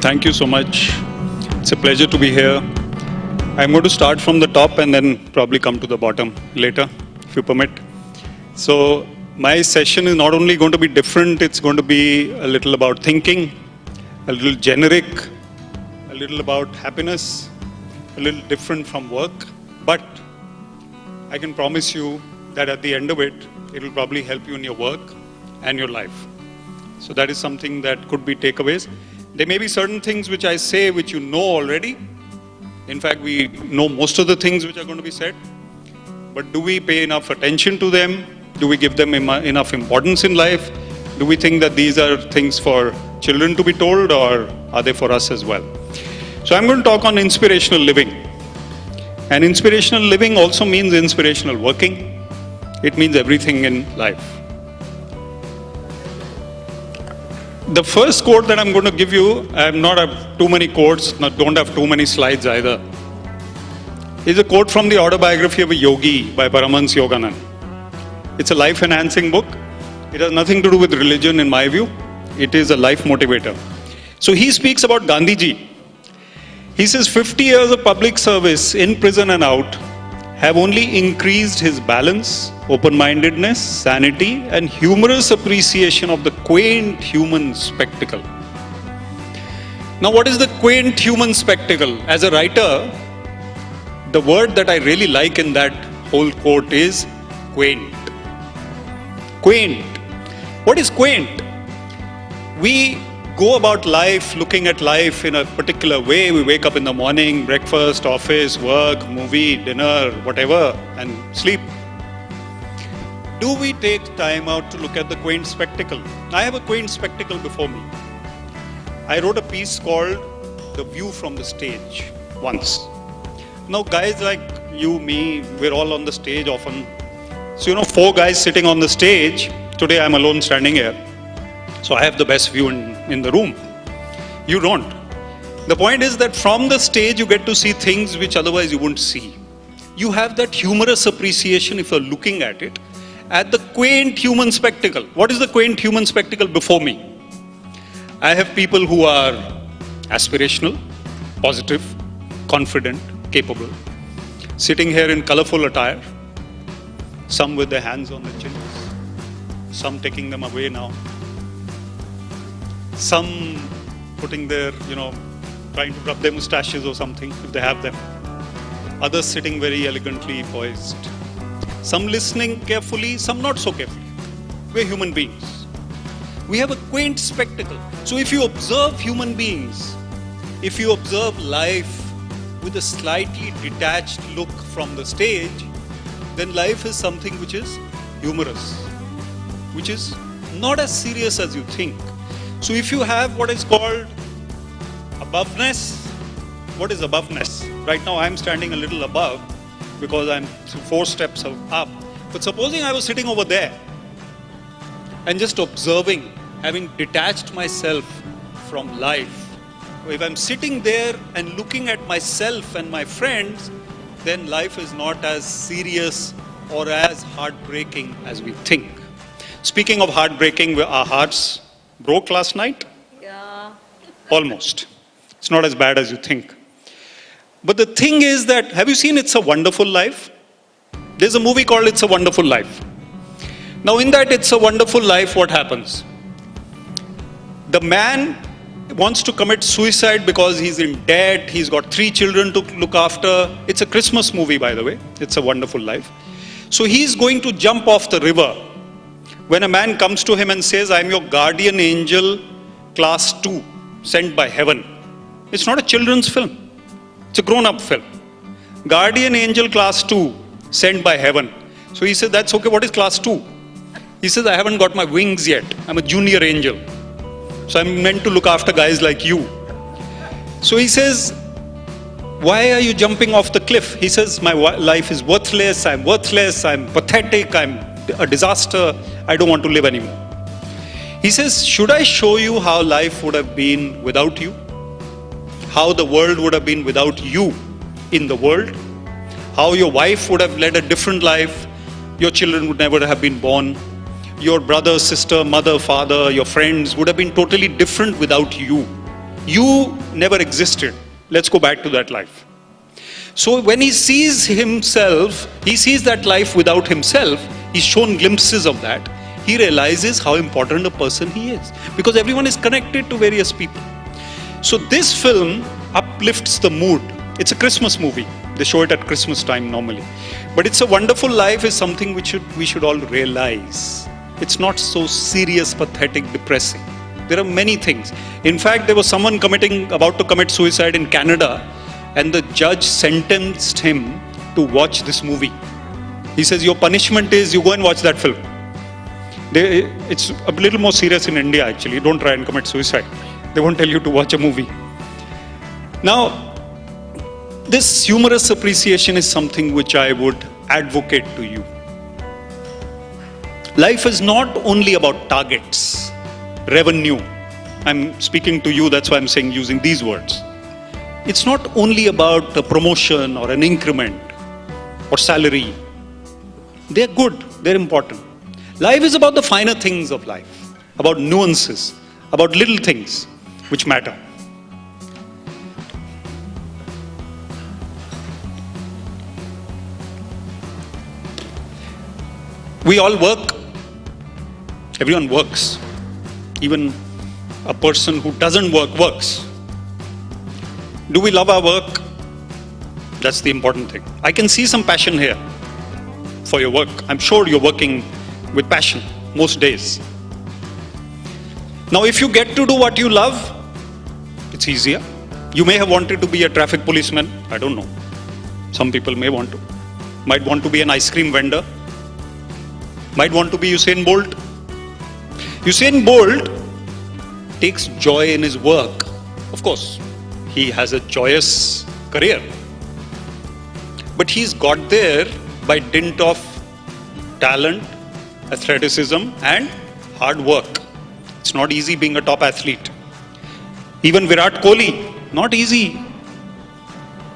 Thank you so much. It's a pleasure to be here. I'm going to start from the top and then probably come to the bottom later, if you permit. So my session is not only going to be different, it's going to be a little about thinking, a little generic, a little about happiness, a little different from work. But I can promise you that at the end of it, it will probably help you in your work and your life. So that is something that could be takeaways. There may be certain things which I say which you know already. In fact, we know most of the things which are going to be said. But do we pay enough attention to them? Do we give them enough importance in life? Do we think that these are things for children to be told, or are they for us as well? So I'm going to talk on inspirational living. And inspirational living also means inspirational working. It means everything in life. The first quote that I'm going to give you, I have not have too many quotes, don't have too many slides either, is a quote from the autobiography of a yogi by Paramahansa Yogananda. It's a life-enhancing book. It has nothing to do with religion in my view. It is a life motivator. So he speaks about Gandhiji. He says 50 years of public service in prison and out have only increased his balance, open-mindedness, sanity, and humorous appreciation of the quaint human spectacle. Now, what is the quaint human spectacle? As a writer, the word that I really like in that whole quote is quaint. Quaint. What is quaint? We go about life, looking at life in a particular way. We wake up in the morning, breakfast, office, work, movie, dinner, whatever, and sleep. Do we take time out to look at the quaint spectacle? I have a quaint spectacle before me. I wrote a piece called The View from the Stage once. Now guys like you, me, we're all on the stage often. So 4 guys sitting on the stage. Today I'm alone standing here. So I have the best view in the room. You don't. The point is that from the stage you get to see things which otherwise you wouldn't see. You have that humorous appreciation if you're looking at it, at the quaint human spectacle. What is the quaint human spectacle before me? I have people who are aspirational, positive, confident, capable, sitting here in colorful attire, some with their hands on their chins, some taking them away now, some putting their, trying to rub their mustaches or something, if they have them. Others sitting very elegantly poised. Some listening carefully, some not so carefully. We're human beings. We have a quaint spectacle. So if you observe human beings, if you observe life with a slightly detached look from the stage, then life is something which is humorous, which is not as serious as you think. So if you have what is called aboveness, what is aboveness? Right now I'm standing a little above because I'm 4 steps up. But supposing I was sitting over there and just observing, having detached myself from life. If I'm sitting there and looking at myself and my friends, then life is not as serious or as heartbreaking as we think. Speaking of heartbreaking, our hearts broke last night? Yeah. Almost. It's not as bad as you think. But the thing is that, have you seen It's a Wonderful Life? There's a movie called It's a Wonderful Life. Now in that It's a Wonderful Life, what happens? The man wants to commit suicide because he's in debt, he's got 3 children to look after. It's a Christmas movie, by the way. It's a Wonderful Life. So he's going to jump off the river when a man comes to him and says, I'm your guardian angel, class 2, sent by heaven. It's not a children's film. It's a grown-up film. Guardian angel, class 2, sent by heaven. So he said, that's okay, what is class 2? He says, I haven't got my wings yet. I'm a junior angel. So I'm meant to look after guys like you. So he says, why are you jumping off the cliff? He says, my life is worthless, I'm pathetic, I'm a disaster, I don't want to live anymore. He says, should I show you how life would have been without you? How the world would have been without you in the world? How your wife would have led a different life? Your children would never have been born. Your brother, sister, mother, father, your friends would have been totally different without you. You never existed. Let's go back to that life. So when he sees himself, he sees that life without himself, he's shown glimpses of that. He realizes how important a person he is. Because everyone is connected to various people. So this film uplifts the mood. It's a Christmas movie. They show it at Christmas time normally. But It's a Wonderful Life is something which we should all realize. It's not so serious, pathetic, depressing. There are many things. In fact, there was someone about to commit suicide in Canada, and the judge sentenced him to watch this movie. He says, your punishment is you go and watch that film. It's a little more serious in India actually. Don't try and commit suicide. They won't tell you to watch a movie. Now, this humorous appreciation is something which I would advocate to you. Life is not only about targets, revenue. I'm speaking to you, that's why I'm saying using these words. It's not only about a promotion or an increment or salary. They're good, they're important. Life is about the finer things of life, about nuances, about little things which matter. We all work. Everyone works. Even a person who doesn't work works. Do we love our work? That's the important thing. I can see some passion here for your work. I'm sure you're working with passion most days. Now, if you get to do what you love, it's easier. You may have wanted to be a traffic policeman. I don't know. Some people may want to. Might want to be an ice cream vendor. Might want to be Usain Bolt. Usain Bolt takes joy in his work. Of course, he has a joyous career. But he's got there by dint of talent, athleticism, and hard work. It's not easy being a top athlete. Even Virat Kohli, not easy.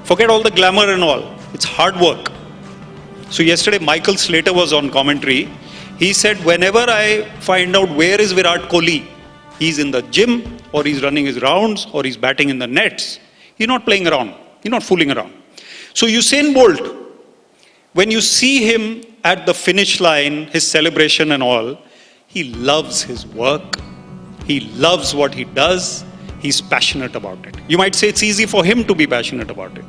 Forget all the glamour and all. It's hard work. So yesterday, Michael Slater was on commentary. He said, whenever I find out where is Virat Kohli, he's in the gym, or he's running his rounds, or he's batting in the nets. He's not playing around. He's not fooling around. So Usain Bolt, when you see him at the finish line, his celebration and all, he loves his work. He loves what he does. He's passionate about it. You might say it's easy for him to be passionate about it.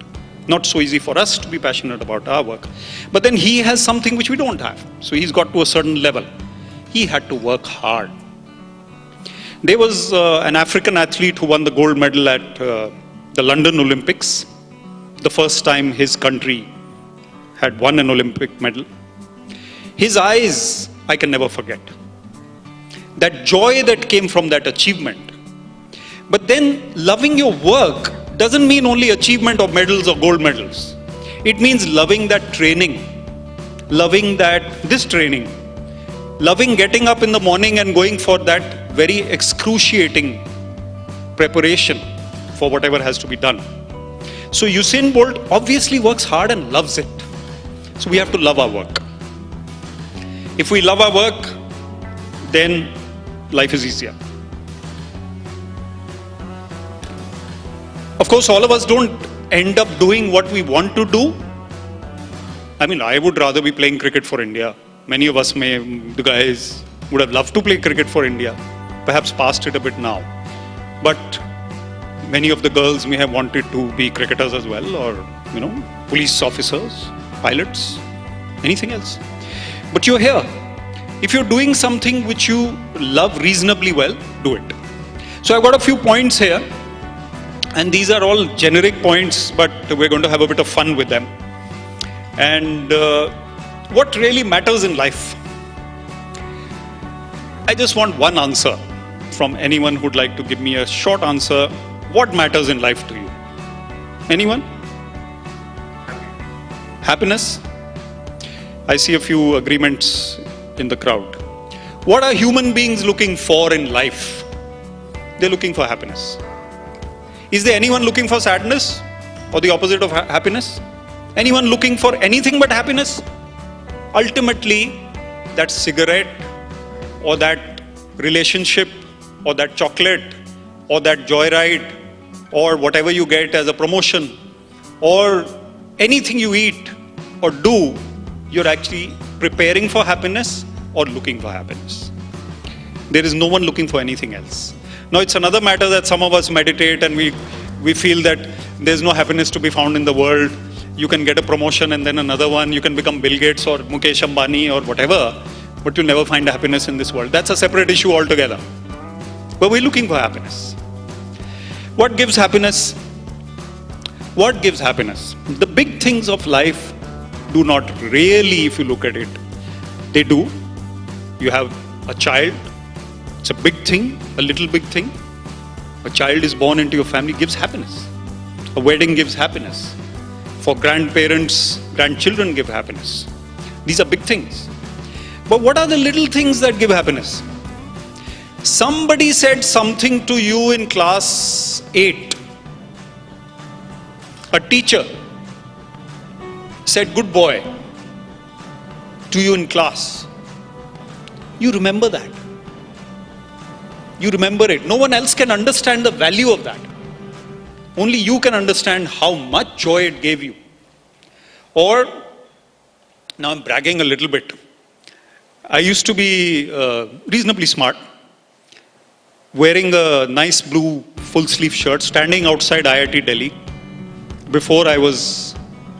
Not so easy for us to be passionate about our work. But then he has something which we don't have. So he's got to a certain level. He had to work hard. There was an African athlete who won the gold medal at the London Olympics. The first time his country had won an Olympic medal. His eyes, I can never forget. That joy that came from that achievement. But then loving your work doesn't mean only achievement of medals or gold medals. It means loving that training, loving this training, loving getting up in the morning and going for that very excruciating preparation for whatever has to be done. So Usain Bolt obviously works hard and loves it. So we have to love our work. If we love our work, then life is easier. Of course, all of us don't end up doing what we want to do. I mean, I would rather be playing cricket for India. Many of us the guys would have loved to play cricket for India. Perhaps past it a bit now. But many of the girls may have wanted to be cricketers as well, or, police officers, pilots, anything else. But you're here. If you're doing something which you love reasonably well, do it. So I've got a few points here. And these are all generic points, but we're going to have a bit of fun with them. And what really matters in life? I just want one answer from anyone who'd like to give me a short answer. What matters in life to you? Anyone? Happiness? I see a few agreements in the crowd. What are human beings looking for in life? They're looking for happiness. Is there anyone looking for sadness or the opposite of happiness? Anyone looking for anything but happiness? Ultimately, that cigarette or that relationship or that chocolate or that joyride or whatever you get as a promotion, or anything you eat or do, you're actually preparing for happiness or looking for happiness. There is no one looking for anything else. Now, it's another matter that some of us meditate and we feel that there's no happiness to be found in the world. You can get a promotion and then another one. You can become Bill Gates or Mukesh Ambani or whatever, but you'll never find happiness in this world. That's a separate issue altogether. But we're looking for happiness. What gives happiness? What gives happiness? The big things of life do not really, if you look at it, they do. You have a child, it's a big thing, a little big thing. A child is born into your family, gives happiness. A wedding gives happiness. For grandparents, grandchildren give happiness. These are big things. But what are the little things that give happiness? Somebody said something to you in class 8. A teacher said, "Good boy," to you in class. You remember that. You remember it. No one else can understand the value of that. Only you can understand how much joy it gave you. Or, now I'm bragging a little bit. I used to be reasonably smart, wearing a nice blue full sleeve shirt, standing outside IIT Delhi before I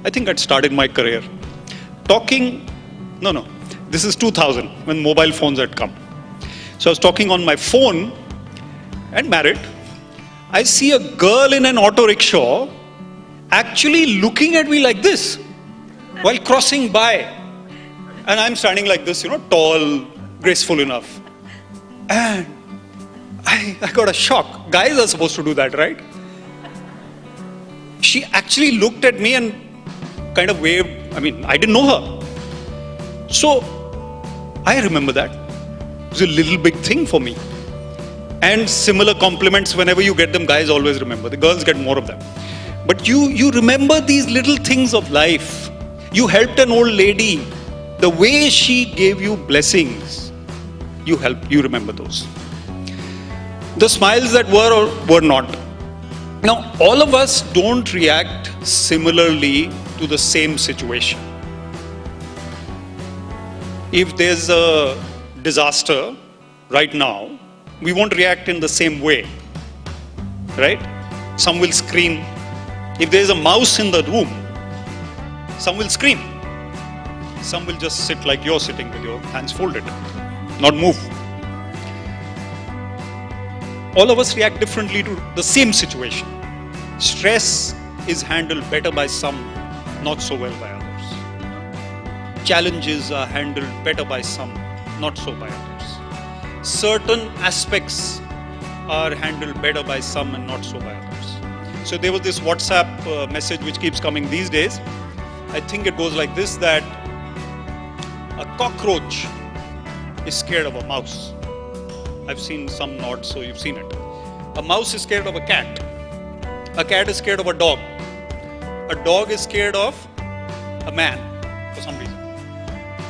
think I'd started my career. This is 2000 when mobile phones had come. So I was talking on my phone and married. I see a girl in an auto rickshaw actually looking at me like this while crossing by. And I'm standing like this, tall, graceful enough. And I got a shock. Guys are supposed to do that, right? She actually looked at me and kind of waved. I didn't know her. So I remember that. It was a little big thing for me. And similar compliments, whenever you get them, guys always remember. The girls get more of them. But you remember these little things of life. You helped an old lady. The way she gave you blessings, you remember those. The smiles that were or were not. Now, all of us don't react similarly to the same situation. If there's a disaster right now, we won't react in the same way, right? Some will scream. If there's a mouse in the room, some will scream. Some will just sit like you're sitting with your hands folded, not move. All of us react differently to the same situation. Stress is handled better by some, not so well by others. Challenges are handled better by some, not so by others. Certain aspects are handled better by some and not so by others. So there was this WhatsApp message which keeps coming these days. I think it goes like this, that a cockroach is scared of a mouse. I've seen some nods, so you've seen it. A mouse is scared of a cat. A cat is scared of a dog. A dog is scared of a man for some reason.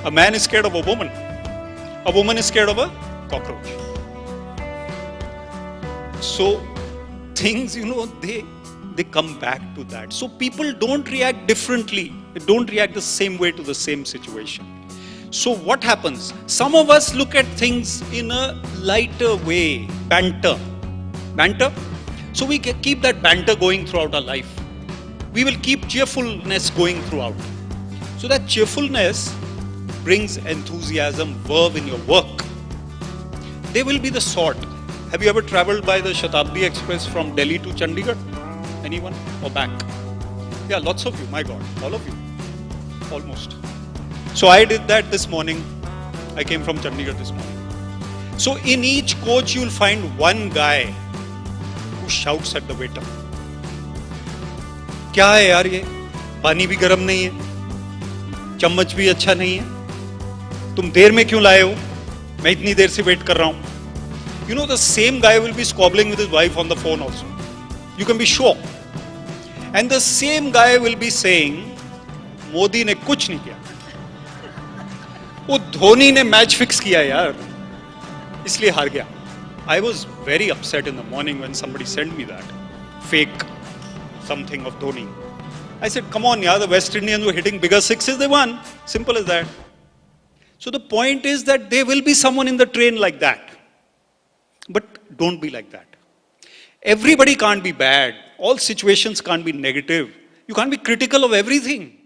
A man is scared of a woman. A woman is scared of a cockroach. So things, they come back to that. So people don't react differently. They don't react the same way to the same situation. So what happens? Some of us look at things in a lighter way. Banter. So we can keep that banter going throughout our life. We will keep cheerfulness going throughout. So that cheerfulness brings enthusiasm, verve in your work. They will be the sort. Have you ever traveled by the Shatabdi Express from Delhi to Chandigarh? Anyone? Or back? Yeah, lots of you, my God. All of you. Almost. So I did that this morning. I came from Chandigarh this morning. So in each coach you'll find one guy who shouts at the waiter. क्या है यार ये? पानी भी गर्म नहीं है, चम्मच भी अच्छा नहीं है, तुम देर में क्यों लाए हो? मैं इतनी देर से वेट कर रहा हूं. The same guy will be squabbling with his wife on the phone also. You can be sure. And the same guy will be saying, Modi ने कुछ नहीं किया, वो धोनी ने मैच फिक्स किया यार, इसलिए हार गया. I was very upset in the morning when somebody sent me that. fake something of Dhoni. I said, come on, yeah, the West Indians were hitting bigger sixes, they won. Simple as that. So the point is that there will be someone in the train like that. But don't be like that. Everybody can't be bad. All situations can't be negative. You can't be critical of everything.